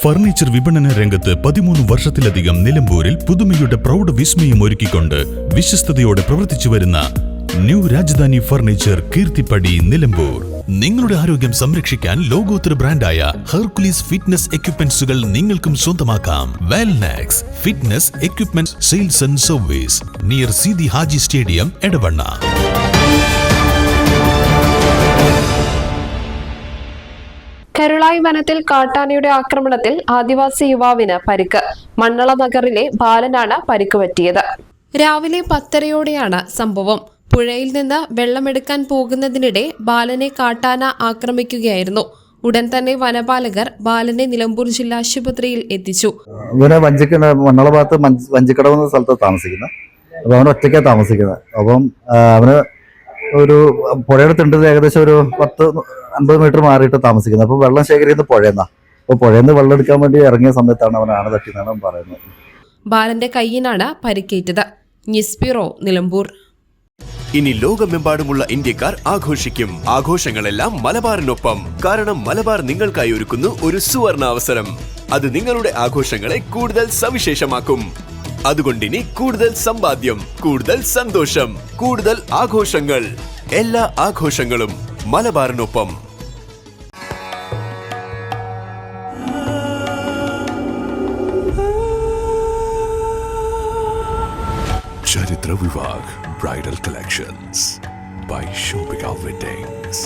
Furniture വിപണന രംഗത്ത് 13 വർഷത്തിലധികം നിലമ്പൂരിൽ പുതുമയുടെ പ്രൗഢ വിസ്മയം ഒരുക്കിക്കൊണ്ട് വിശ്വസ്തയോടെ പ്രവർത്തിച്ചു വരുന്ന ന്യൂ രാജധാനി ഫർണിച്ചർ കീർത്തിപ്പടി നിലമ്പൂർ. നിങ്ങളുടെ ആരോഗ്യം സംരക്ഷിക്കാൻ ലോകോത്തര ബ്രാൻഡായ ഹെർക്കുലീസ് ഫിറ്റ്നസ് എക്യുപ്മെന്റ്സുകൾ നിങ്ങൾക്കും സ്വന്തമാക്കാം. Wellnex fitness equipment sales and service near Seethi Haji stadium, Edavanna. Karulai വനത്തിൽ കാട്ടാനയുടെ ആക്രമണത്തിൽ ആദിവാസി യുവാവിന് പരിക്ക്. മണ്ണള നഗറിലെ ബാലനാണ് പരിക്ക് പറ്റിയത്. രാവിലെ 10:30യോടെയാണ് സംഭവം. പുഴയിൽ നിന്ന് വെള്ളമെടുക്കാൻ പോകുന്നതിനിടെ ബാലനെ കാട്ടാന ആക്രമിക്കുകയായിരുന്നു. ഉടൻ തന്നെ വനപാലകർ ബാലനെ നിലമ്പൂർ ജില്ലാ ആശുപത്രിയിൽ എത്തിച്ചു. ഇവനെ മണ്ണള ഭാഗത്ത് വഞ്ചിക്കടവ് എന്ന സ്ഥലത്ത് താമസിക്കുന്നത്. അപ്പോൾ അവൻ ഒറ്റയ്ക്കാണ് താമസിക്കുന്നത്. അപ്പം അവന് ഒരു പുഴയുടെ തിണ്ടത് ഏകദേശം ഒരു 10-50 മീറ്റർ മാറിയിട്ട് താമസിക്കുന്നത്. അപ്പോൾ വെള്ളം ശേഖരിക്കുന്നത് പുഴയെന്നാ. അപ്പോൾ പുഴയിൽ നിന്ന് വെള്ളം എടുക്കാൻ വേണ്ടി ഇറങ്ങിയ സമയത്താണ് അവൻ ആന തട്ടിയെന്നാണ് പറയുന്നത്. ബാലന്റെ കൈയിനാണ് പരിക്കേറ്റത്. News bureau, Nilambur. ഇനി ലോകമെമ്പാടുമുള്ള ഇന്ത്യക്കാർ ആഘോഷിക്കും. ആഘോഷങ്ങളെല്ലാം മലബാറിനൊപ്പം. കാരണം മലബാർ നിങ്ങൾക്കായി ഒരുക്കുന്നു ഒരു സുവർണ അവസരം. അത് നിങ്ങളുടെ ആഘോഷങ്ങളെ കൂടുതൽ സവിശേഷമാക്കും. അതുകൊണ്ടിനി കൂടുതൽ സമ്പാദ്യം, കൂടുതൽ സന്തോഷം, കൂടുതൽ ആഘോഷങ്ങൾ. എല്ലാ ആഘോഷങ്ങളും മലബാറിനൊപ്പം. ചരിത്ര Vivah bridal collections by Shobhika Weddings.